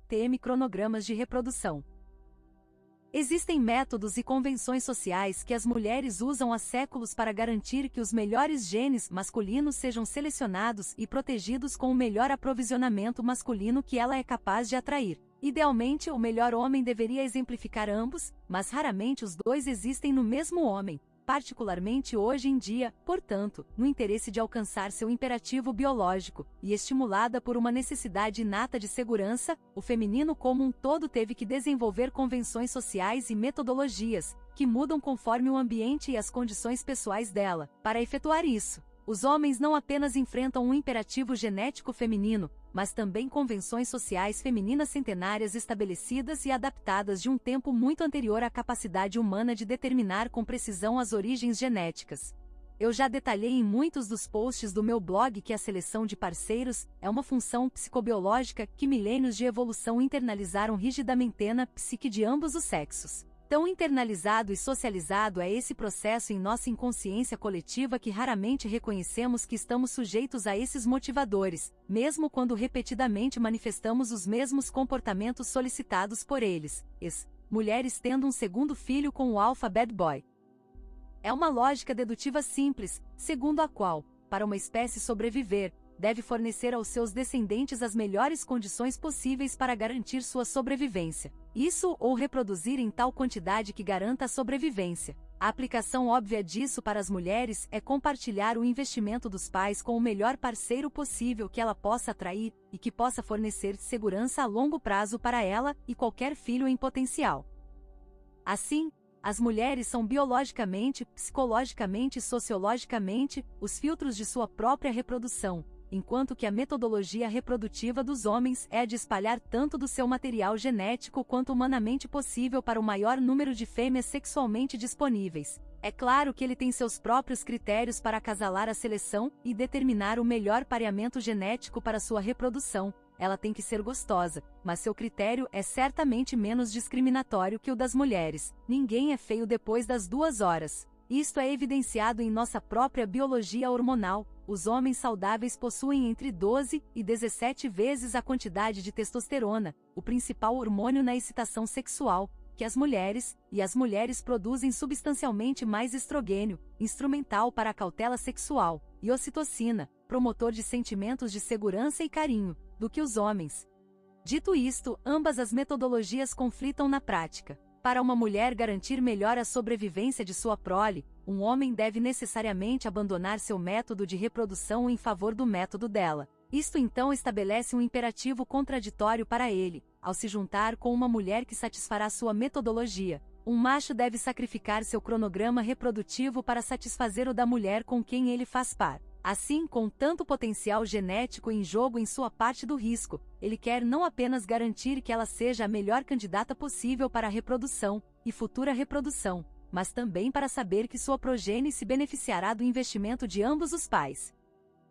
TM cronogramas de reprodução. Existem métodos e convenções sociais que as mulheres usam há séculos para garantir que os melhores genes masculinos sejam selecionados e protegidos com o melhor aprovisionamento masculino que ela é capaz de atrair. Idealmente, o melhor homem deveria exemplificar ambos, mas raramente os dois existem no mesmo homem, particularmente hoje em dia, portanto, no interesse de alcançar seu imperativo biológico, e estimulada por uma necessidade inata de segurança, o feminino como um todo teve que desenvolver convenções sociais e metodologias, que mudam conforme o ambiente e as condições pessoais dela. Para efetuar isso, os homens não apenas enfrentam um imperativo genético feminino, mas também convenções sociais femininas centenárias estabelecidas e adaptadas de um tempo muito anterior à capacidade humana de determinar com precisão as origens genéticas. Eu já detalhei em muitos dos posts do meu blog que a seleção de parceiros é uma função psicobiológica que milênios de evolução internalizaram rigidamente na psique de ambos os sexos. Tão internalizado e socializado é esse processo em nossa inconsciência coletiva que raramente reconhecemos que estamos sujeitos a esses motivadores, mesmo quando repetidamente manifestamos os mesmos comportamentos solicitados por eles. Mulheres tendo um segundo filho com o alpha bad boy. É uma lógica dedutiva simples, segundo a qual, para uma espécie sobreviver, deve fornecer aos seus descendentes as melhores condições possíveis para garantir sua sobrevivência. Isso ou reproduzir em tal quantidade que garanta a sobrevivência. A aplicação óbvia disso para as mulheres é compartilhar o investimento dos pais com o melhor parceiro possível que ela possa atrair e que possa fornecer segurança a longo prazo para ela e qualquer filho em potencial. Assim, as mulheres são biologicamente, psicologicamente e sociologicamente os filtros de sua própria reprodução, enquanto que a metodologia reprodutiva dos homens é a de espalhar tanto do seu material genético quanto humanamente possível para o maior número de fêmeas sexualmente disponíveis. É claro que ele tem seus próprios critérios para acasalar a seleção e determinar o melhor pareamento genético para sua reprodução. Ela tem que ser gostosa, mas seu critério é certamente menos discriminatório que o das mulheres. Ninguém é feio depois das 2 horas. Isto é evidenciado em nossa própria biologia hormonal. Os homens saudáveis possuem entre 12 e 17 vezes a quantidade de testosterona, o principal hormônio na excitação sexual, que as mulheres, e as mulheres produzem substancialmente mais estrogênio, instrumental para a cautela sexual, e ocitocina, promotor de sentimentos de segurança e carinho, do que os homens. Dito isto, ambas as metodologias conflitam na prática. Para uma mulher garantir melhor a sobrevivência de sua prole, um homem deve necessariamente abandonar seu método de reprodução em favor do método dela. Isto então estabelece um imperativo contraditório para ele, ao se juntar com uma mulher que satisfará sua metodologia. Um macho deve sacrificar seu cronograma reprodutivo para satisfazer o da mulher com quem ele faz par. Assim, com tanto potencial genético em jogo em sua parte do risco, ele quer não apenas garantir que ela seja a melhor candidata possível para a reprodução e futura reprodução, mas também para saber que sua progênie se beneficiará do investimento de ambos os pais.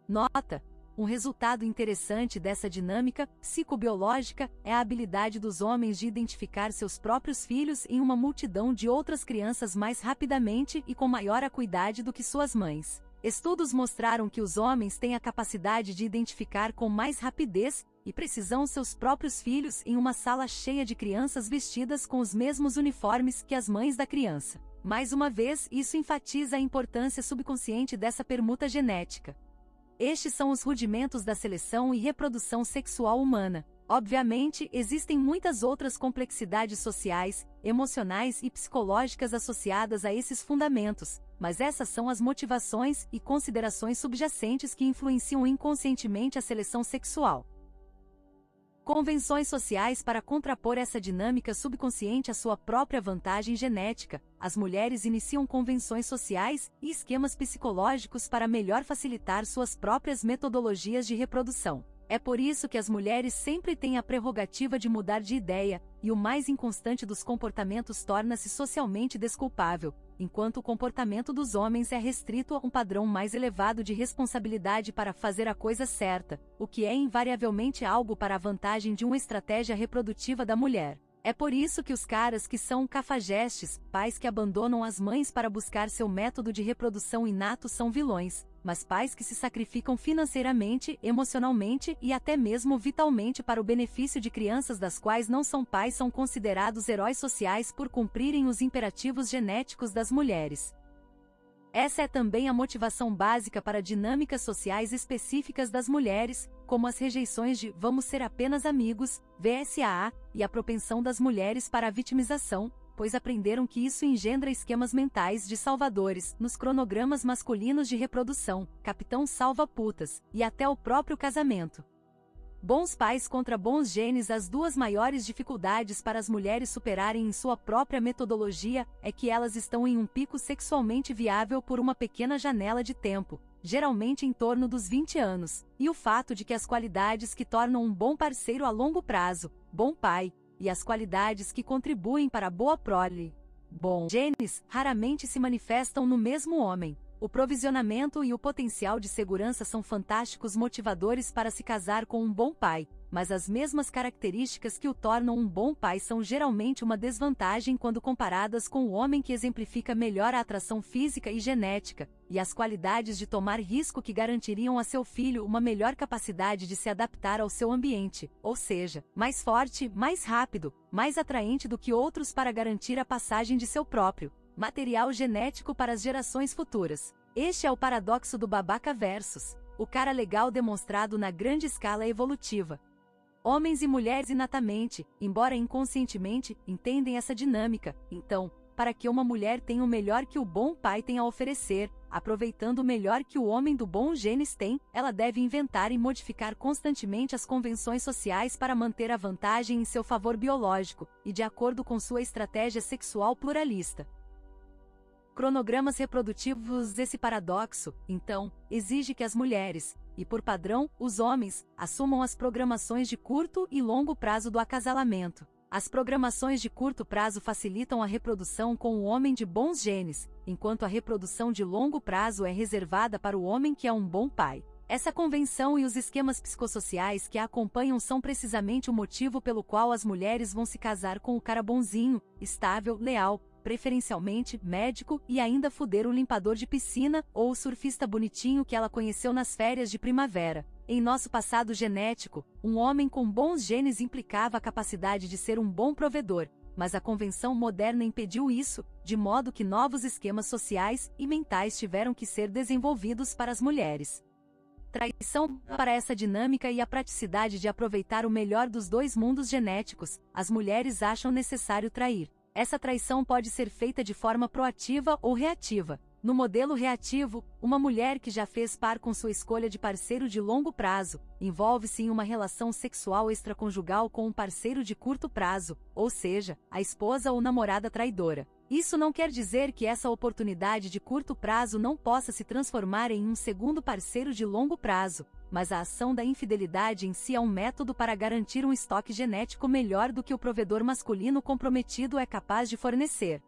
Nota: um resultado interessante dessa dinâmica psicobiológica é a habilidade dos homens de identificar seus próprios filhos em uma multidão de outras crianças mais rapidamente e com maior acuidade do que suas mães. Estudos mostraram que os homens têm a capacidade de identificar com mais rapidez e precisão seus próprios filhos em uma sala cheia de crianças vestidas com os mesmos uniformes que as mães da criança. Mais uma vez, isso enfatiza a importância subconsciente dessa permuta genética. Estes são os rudimentos da seleção e reprodução sexual humana. Obviamente, existem muitas outras complexidades sociais, emocionais e psicológicas associadas a esses fundamentos, mas essas são as motivações e considerações subjacentes que influenciam inconscientemente a seleção sexual. Convenções sociais para contrapor essa dinâmica subconsciente à sua própria vantagem genética. As mulheres iniciam convenções sociais e esquemas psicológicos para melhor facilitar suas próprias metodologias de reprodução. É por isso que as mulheres sempre têm a prerrogativa de mudar de ideia, e o mais inconstante dos comportamentos torna-se socialmente desculpável, enquanto o comportamento dos homens é restrito a um padrão mais elevado de responsabilidade para fazer a coisa certa, o que é invariavelmente algo para a vantagem de uma estratégia reprodutiva da mulher. É por isso que os caras que são cafajestes, pais que abandonam as mães para buscar seu método de reprodução inato são vilões, mas pais que se sacrificam financeiramente, emocionalmente e até mesmo vitalmente para o benefício de crianças das quais não são pais são considerados heróis sociais por cumprirem os imperativos genéticos das mulheres. Essa é também a motivação básica para dinâmicas sociais específicas das mulheres, como as rejeições de "vamos ser apenas amigos", VSAA, e a propensão das mulheres para a vitimização, pois aprenderam que isso engendra esquemas mentais de salvadores, nos cronogramas masculinos de reprodução, Capitão Salva-Putas, e até o próprio casamento. Bons pais contra bons genes. As duas maiores dificuldades para as mulheres superarem em sua própria metodologia é que elas estão em um pico sexualmente viável por uma pequena janela de tempo, geralmente em torno dos 20 anos, e o fato de que as qualidades que tornam um bom parceiro a longo prazo, bom pai, e as qualidades que contribuem para a boa prole, bom genes, raramente se manifestam no mesmo homem. O provisionamento e o potencial de segurança são fantásticos motivadores para se casar com um bom pai, mas as mesmas características que o tornam um bom pai são geralmente uma desvantagem quando comparadas com o homem que exemplifica melhor a atração física e genética, e as qualidades de tomar risco que garantiriam a seu filho uma melhor capacidade de se adaptar ao seu ambiente, ou seja, mais forte, mais rápido, mais atraente do que outros para garantir a passagem de seu próprio material genético para as gerações futuras. Este é o paradoxo do babaca versus o cara legal demonstrado na grande escala evolutiva. Homens e mulheres inatamente, embora inconscientemente, entendem essa dinâmica. Então, para que uma mulher tenha o melhor que o bom pai tem a oferecer, aproveitando o melhor que o homem do bom genes tem, ela deve inventar e modificar constantemente as convenções sociais para manter a vantagem em seu favor biológico, e de acordo com sua estratégia sexual pluralista. Cronogramas reprodutivos. Esse paradoxo, então, exige que as mulheres, e por padrão, os homens, assumam as programações de curto e longo prazo do acasalamento. As programações de curto prazo facilitam a reprodução com o homem de bons genes, enquanto a reprodução de longo prazo é reservada para o homem que é um bom pai. Essa convenção e os esquemas psicossociais que a acompanham são precisamente o motivo pelo qual as mulheres vão se casar com o cara bonzinho, estável, leal, preferencialmente médico, e ainda fuder o limpador de piscina ou o surfista bonitinho que ela conheceu nas férias de primavera. Em nosso passado genético, um homem com bons genes implicava a capacidade de ser um bom provedor, mas a convenção moderna impediu isso, de modo que novos esquemas sociais e mentais tiveram que ser desenvolvidos para as mulheres. Traição. Para essa dinâmica e a praticidade de aproveitar o melhor dos dois mundos genéticos, as mulheres acham necessário trair. Essa traição pode ser feita de forma proativa ou reativa. No modelo reativo, uma mulher que já fez par com sua escolha de parceiro de longo prazo, envolve-se em uma relação sexual extraconjugal com um parceiro de curto prazo, ou seja, a esposa ou namorada traidora. Isso não quer dizer que essa oportunidade de curto prazo não possa se transformar em um segundo parceiro de longo prazo, mas a ação da infidelidade em si é um método para garantir um estoque genético melhor do que o provedor masculino comprometido é capaz de fornecer.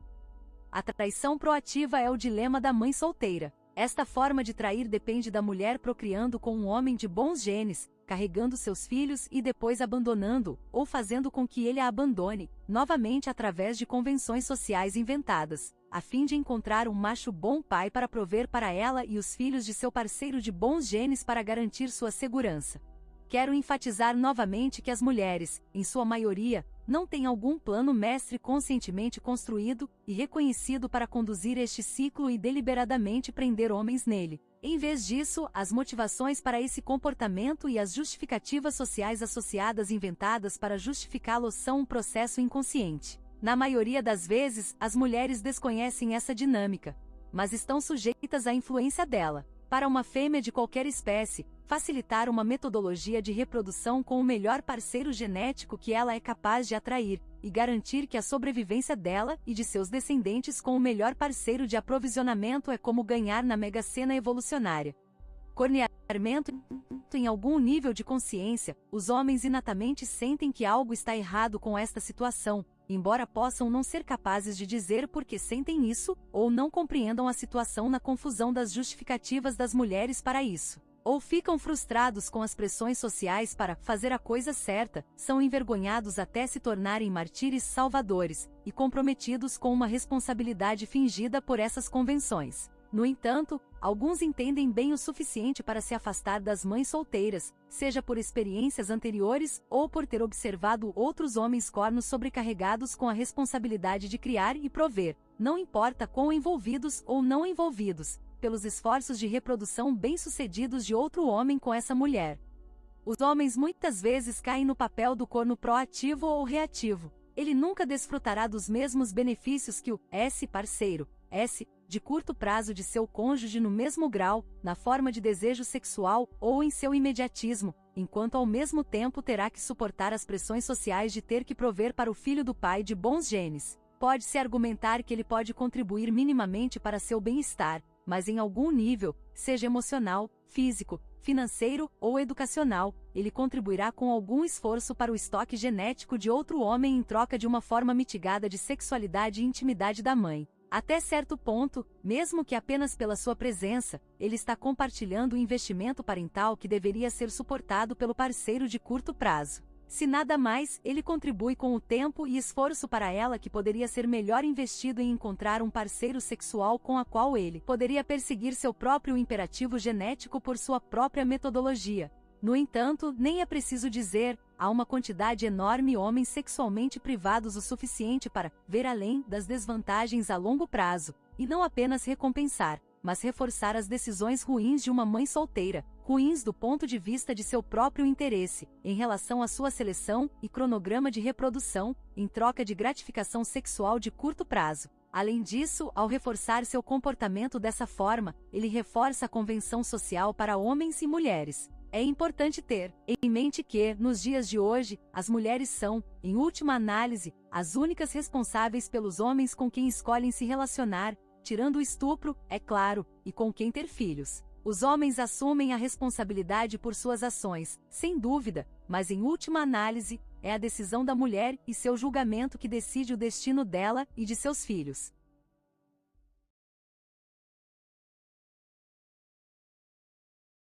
A traição proativa é o dilema da mãe solteira. Esta forma de trair depende da mulher procriando com um homem de bons genes, carregando seus filhos e depois abandonando, ou fazendo com que ele a abandone, novamente através de convenções sociais inventadas, a fim de encontrar um macho bom pai para prover para ela e os filhos de seu parceiro de bons genes para garantir sua segurança. Quero enfatizar novamente que as mulheres, em sua maioria, não têm algum plano mestre conscientemente construído e reconhecido para conduzir este ciclo e deliberadamente prender homens nele. Em vez disso, as motivações para esse comportamento e as justificativas sociais associadas inventadas para justificá-lo são um processo inconsciente. Na maioria das vezes, as mulheres desconhecem essa dinâmica, mas estão sujeitas à influência dela. Para uma fêmea de qualquer espécie, facilitar uma metodologia de reprodução com o melhor parceiro genético que ela é capaz de atrair, e garantir que a sobrevivência dela e de seus descendentes com o melhor parceiro de aprovisionamento é como ganhar na Mega Sena evolucionária. Corneamento. Em algum nível de consciência, os homens inatamente sentem que algo está errado com esta situação, embora possam não ser capazes de dizer por que sentem isso, ou não compreendam a situação na confusão das justificativas das mulheres para isso. Ou ficam frustrados com as pressões sociais para fazer a coisa certa, são envergonhados até se tornarem mártires salvadores, e comprometidos com uma responsabilidade fingida por essas convenções. No entanto, alguns entendem bem o suficiente para se afastar das mães solteiras, seja por experiências anteriores ou por ter observado outros homens cornos sobrecarregados com a responsabilidade de criar e prover, não importa quão envolvidos ou não envolvidos, pelos esforços de reprodução bem-sucedidos de outro homem com essa mulher. Os homens muitas vezes caem no papel do corno proativo ou reativo. Ele nunca desfrutará dos mesmos benefícios que o parceiro, de curto prazo de seu cônjuge no mesmo grau, na forma de desejo sexual ou em seu imediatismo, enquanto ao mesmo tempo terá que suportar as pressões sociais de ter que prover para o filho do pai de bons genes. Pode-se argumentar que ele pode contribuir minimamente para seu bem-estar, mas em algum nível, seja emocional, físico, financeiro ou educacional, ele contribuirá com algum esforço para o estoque genético de outro homem em troca de uma forma mitigada de sexualidade e intimidade da mãe. Até certo ponto, mesmo que apenas pela sua presença, ele está compartilhando o investimento parental que deveria ser suportado pelo parceiro de curto prazo. Se nada mais, ele contribui com o tempo e esforço para ela que poderia ser melhor investido em encontrar um parceiro sexual com a qual ele poderia perseguir seu próprio imperativo genético por sua própria metodologia. No entanto, nem é preciso dizer, há uma quantidade enorme de homens sexualmente privados o suficiente para ver além das desvantagens a longo prazo, e não apenas recompensar, mas reforçar as decisões ruins de uma mãe solteira, ruins do ponto de vista de seu próprio interesse, em relação à sua seleção e cronograma de reprodução, em troca de gratificação sexual de curto prazo. Além disso, ao reforçar seu comportamento dessa forma, ele reforça a convenção social para homens e mulheres. É importante ter em mente que, nos dias de hoje, as mulheres são, em última análise, as únicas responsáveis pelos homens com quem escolhem se relacionar, tirando o estupro, é claro, e com quem ter filhos. Os homens assumem a responsabilidade por suas ações, sem dúvida, mas em última análise, é a decisão da mulher e seu julgamento que decide o destino dela e de seus filhos.